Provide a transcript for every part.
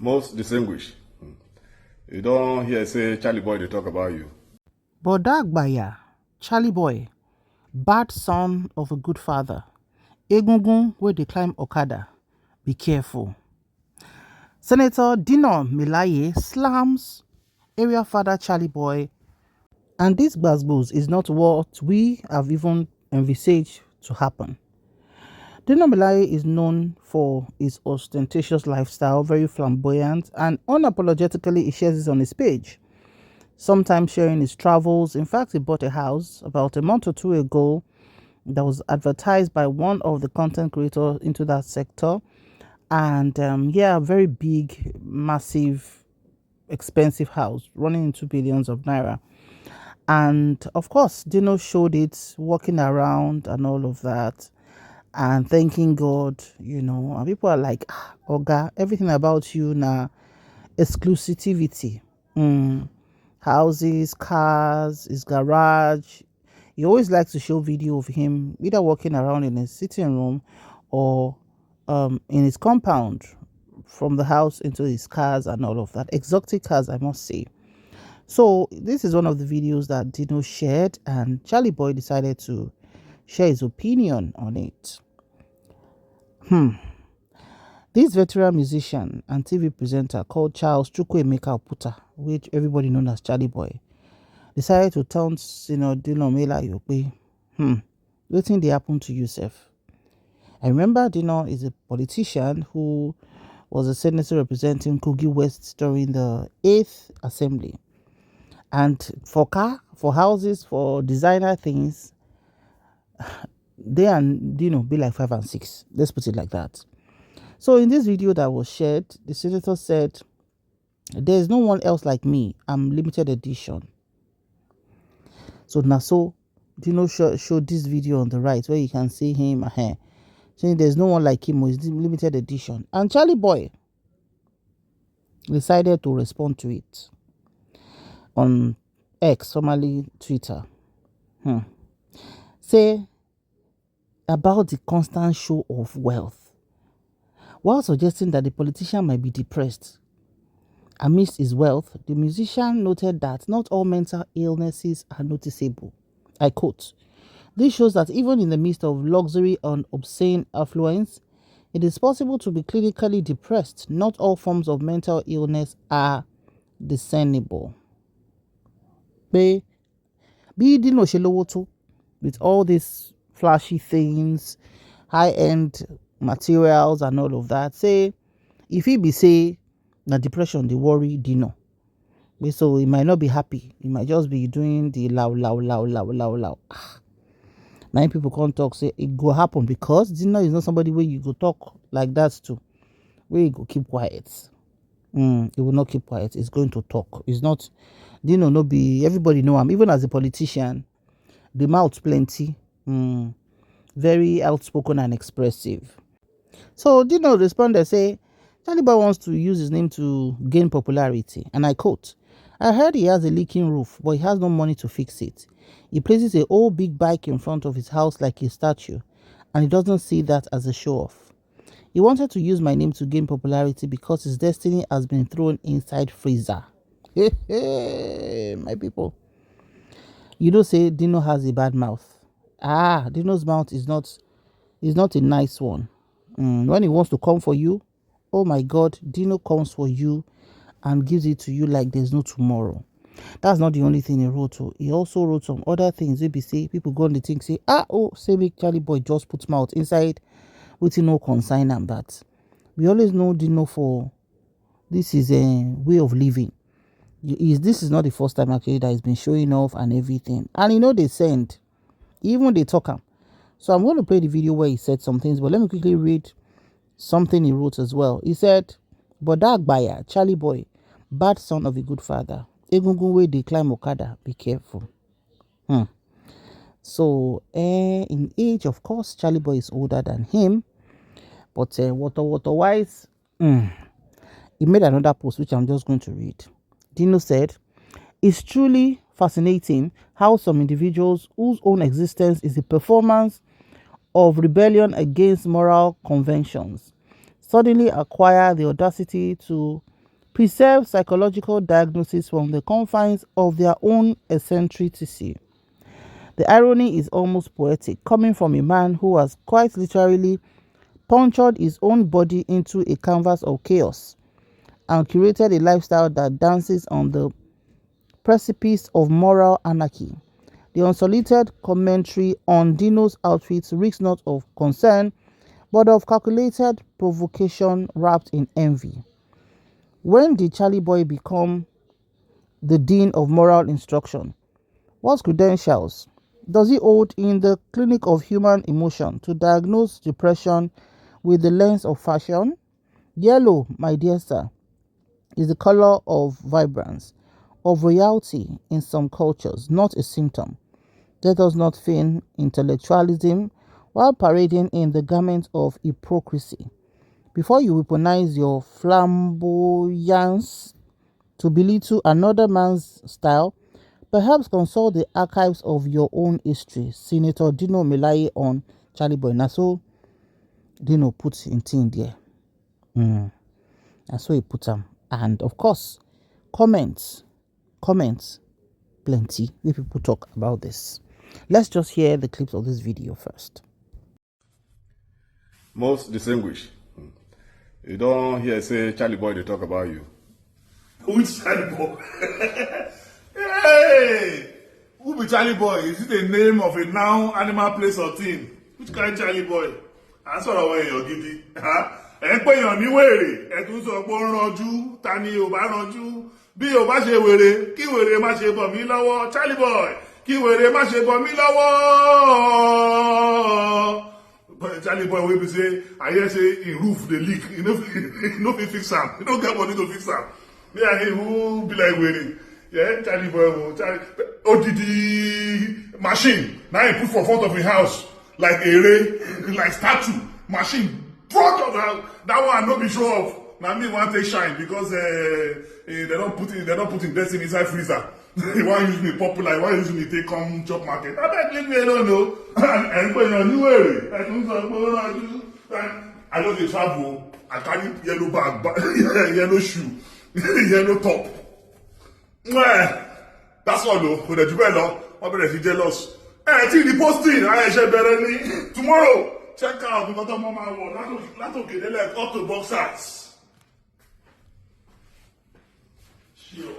Most distinguished. You don't hear say Charlie boy they talk about you. Boda Agbaya, Charlie boy, bad son of a good father. Egungun where they climb Okada. Be careful. Senator Dino Melaye slams area father Charlie boy, and this gbasgbos is not what we have even envisaged to happen. Dino Melaye is known for his ostentatious lifestyle, very flamboyant, and unapologetically he shares this on his page, sometimes sharing his travels. In fact, he bought a house about a month or two ago that was advertised by one of the content creators into that sector. And yeah, very big, massive, expensive house running into billions of naira. And of course, Dino showed it walking around and all of that and thanking God, and people are like, Oga, everything about you now, exclusivity. Houses, cars, his garage. He always likes to show video of him either walking around in his sitting room or in his compound, from the house into his cars and all of that. Exotic cars, I must say. So this is one of the videos that Dino shared, and Charlie Boy decided to share his opinion on it. This veteran musician and TV presenter called Charles Chukwuemeka Oputa, which everybody knows as Charlie Boy, decided to taunt Dino Melaye. Wetin dey happen to you, sef? I remember Dino is a politician who was a senator representing Kogi West during the 8th Assembly. And for houses, for designer things, they and Dino be like 5 and 6. Let's put it like that. So in this video that was shared, the senator said, "There's no one else like me. I'm limited edition." So now, Dino showed this video on the right where you can see him saying there's no one like him, or it's limited edition. And Charlie Boy decided to respond to it on X, formerly Twitter. Say about the constant show of wealth, while suggesting that the politician might be depressed amidst his wealth. The musician noted that not all mental illnesses are noticeable. I quote, "This shows that even in the midst of luxury and obscene affluence, it is possible to be clinically depressed. Not all forms of mental illness are discernible." Be Dino Shelowoto with all these flashy things, high-end materials and all of that. Say, if he be say, na depression, they worry Dino. So he might not be happy. He might just be doing the loud. Many people can't talk, say it go happen, because Dino is not somebody where you go talk like that to, where you go keep quiet. He will not keep quiet. He's going to talk. It's not, Dino no be, everybody know him. Even as a politician, the mouth plenty. Very outspoken and expressive. So Dino responded, say, Charlie Boy wants to use his name to gain popularity. And I quote, "I heard he has a leaking roof, but he has no money to fix it. He places a old big bike in front of his house like a statue, and he doesn't see that as a show-off. He wanted to use my name to gain popularity because his destiny has been thrown inside freezer." My people. You don't say Dino has a bad mouth. Dino's mouth is not a nice one. When he wants to come for you, oh my God, Dino comes for you and gives it to you like there's no tomorrow. That's not the only thing he wrote. He also wrote some other things. Maybe say people go on the thing, say, say make Charlie Boy just put mouth inside with no consign and that. We always know Dino for this is a way of living. This is not the first time actually that he's been showing off and everything. And they send, even they talk him. So I'm going to play the video where he said some things, but let me quickly read something he wrote as well. He said, "Boda Agbaya, Charlie Boy, bad son of a good father. Egungun wey dey climb Okada, be careful." So in age, of course, Charlie Boy is older than him, but water wise, he made another post which I'm just going to read. Dino said, "It's truly fascinating how some individuals whose own existence is a performance of rebellion against moral conventions suddenly acquire the audacity to preserve psychological diagnosis from the confines of their own eccentricity. The irony is almost poetic, coming from a man who has quite literally punctured his own body into a canvas of chaos and curated a lifestyle that dances on the precipice of moral anarchy. The unsolicited commentary on Dino's outfits reeks not of concern, but of calculated provocation wrapped in envy. When did Charlie Boy become the dean of moral instruction? What credentials does he hold in the clinic of human emotion to diagnose depression with the lens of fashion? Yellow, my dear sir, is the color of vibrance, of royalty in some cultures, not a symptom. Let us not feign intellectualism while parading in the garment of hypocrisy. Before you weaponize your flamboyance to belittle another man's style, perhaps consult the archives of your own history. Senator Dino Melaye on Charlie Boy. Na so Dino puts in there. That's what he put him. And of course, comments, plenty. The people talk about this. Let's just hear the clips of this video first. Most distinguished. You don't hear say Charlie Boy they talk about you. Which Charlie Boy? Hey! Who be Charlie Boy? Is it the name of a noun, animal, place, or thing? Which kind Charlie Boy? That's what I want in your gidi. Ẹ pé èèyàn ní wèrè, ẹ tún sọ pé ó ń ranjú, ta ni ò bá ranjú? Bí ò bá ṣe wèrè, kí wèrè má ṣe bọ̀ mí lọ́wọ́. Charlie Boy, kí wèrè má ṣe bọ̀ mí lọ́wọ́. Charlie Boy wey be say, I hear say him roof dey leak, he no fit fix am, he no get money to fix am. Me and him who be like wèrè. Yeah, Charlie Boy, odidi machine, now he put for front of his house, like ere, like statue, machine, front of the house. That one no be show off. Now me want take shine because they don't put in destiny inside freezer. He want use me popular, he want use me take come chop market. I beg leave me alone, no. And when you're new area, I know they travel. I carry yellow bag, yellow shoe, yellow top. That's all though. Kò dẹ̀ jù bẹ́ẹ̀ lọ, wọ́n bẹ̀rẹ̀ sí jealous. Tí the posting ayé ṣe bẹ̀rẹ̀ ní tomorrow. Check out nǹkan tó mọ́ máa wọ̀ látòkè délẹ̀ up to boxers. Sure.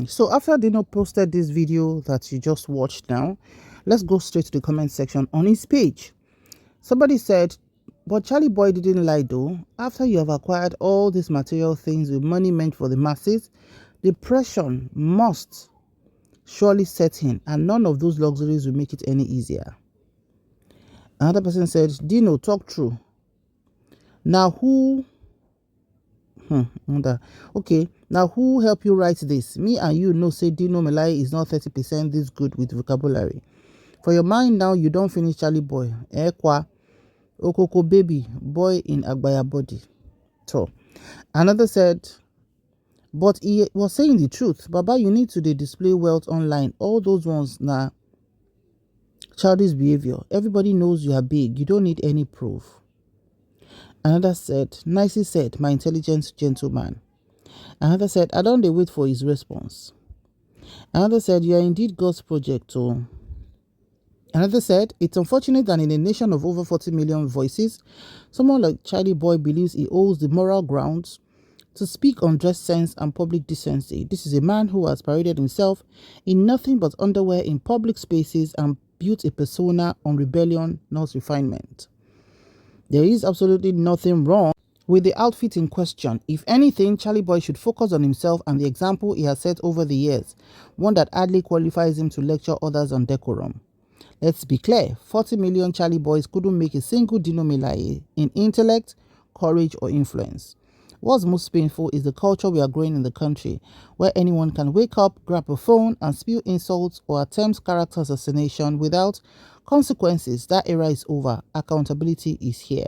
So after Dino posted this video that you just watched now, let's go straight to the comment section on his page. Somebody said, but Charlie Boy didn't lie though. After you have acquired all these material things with money meant for the masses, depression must surely set in, and none of those luxuries will make it any easier. Another person said, Dino, talk true. Now who okay, now who help you write this? Me and you know say Dino Melaye is not 30% this good with vocabulary. For your mind now, you don't finish Charlie Boy. Ekwa, Okoko baby, boy in Agbaya body. So, another said, But he was saying the truth. Baba, you need to display wealth online. All those ones now, childish behavior. Everybody knows you are big. You don't need any proof. Another said, nicely said, my intelligent gentleman. Another said, I don't wait for his response. Another said, you are indeed God's project. Oh. Another said, it's unfortunate that in a nation of over 40 million voices, someone like Charlie Boy believes he holds the moral grounds to speak on dress sense and public decency. This is a man who has paraded himself in nothing but underwear in public spaces and built a persona on rebellion, not refinement. There is absolutely nothing wrong with the outfit in question. If anything, Charlie Boy should focus on himself and the example he has set over the years, one that hardly qualifies him to lecture others on decorum. Let's be clear, 40 million Charlie Boys couldn't make a single Dino Melaye in intellect, courage, or influence. What's most painful is the culture we are growing in the country, where anyone can wake up, grab a phone, and spew insults or attempt character assassination without consequences. That era is over. Accountability is here.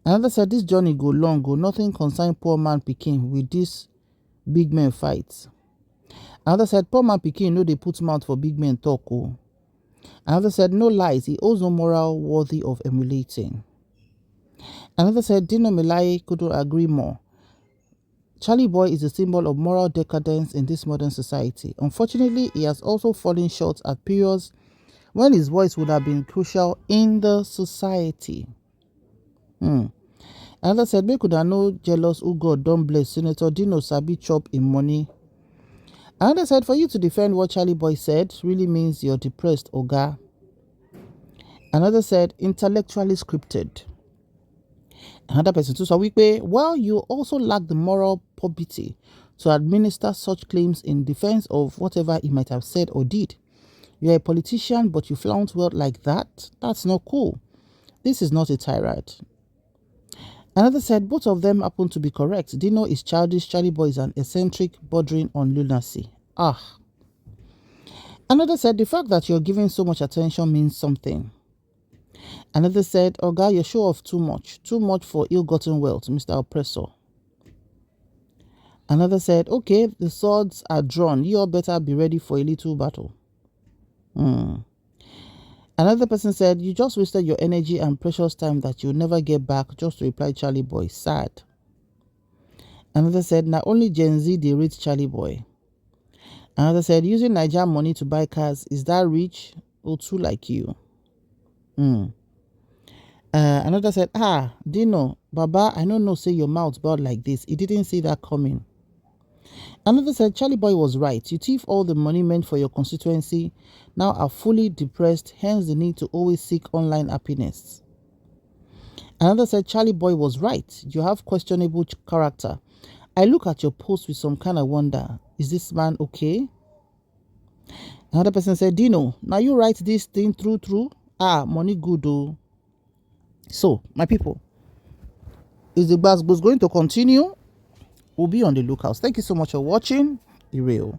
Another said, this journey go long, go nothing concern poor man pikin with this big men fights. Another said, poor man pikin no dey put mouth for big men talk. Oh. Another said, no lies, he owes no moral worthy of emulating. Another said, Dino Melaye couldn't agree more. Charlie Boy is a symbol of moral decadence in this modern society. Unfortunately, he has also fallen short at periods when his voice would have been crucial in the society. Another said, make could I no jealous who God don't bless Senator Dino sabi chop in money. Another said, for you to defend what Charlie Boy said really means you're depressed, Oga. Another said, intellectually scripted. Another person too saw weekly, well, you also lack the moral probity to administer such claims in defense of whatever he might have said or did. You're a politician, but you flaunt wealth like that? That's not cool. This is not a tirade. Another said, both of them happen to be correct. Dino is childish, Charlie Boy is an eccentric bordering on lunacy. Another said, the fact that you're giving so much attention means something. Another said, Oga, you show off too much for ill-gotten wealth, Mr. Oppressor. Another said, okay, the swords are drawn. You all better be ready for a little battle. Another person said, you just wasted your energy and precious time that you'll never get back just to reply Charlie Boy. Sad. Another said, not only Gen Z, they rate Charlie Boy. Another said, using Niger money to buy cars, is that rich or too like you? Another said, Dino, Baba, I don't know, say your mouth bad like this. He didn't see that coming. Another said, Charlie Boy was right. You thief all the money meant for your constituency, now are fully depressed, hence the need to always seek online happiness. Another said, Charlie Boy was right. You have questionable character. I look at your post with some kind of wonder. Is this man okay? Another person said, Dino, now you write this thing through? Money good though. So, my people, is the Gbasgbos going to continue? We'll be on the lookout. Thank you so much for watching. Ireo.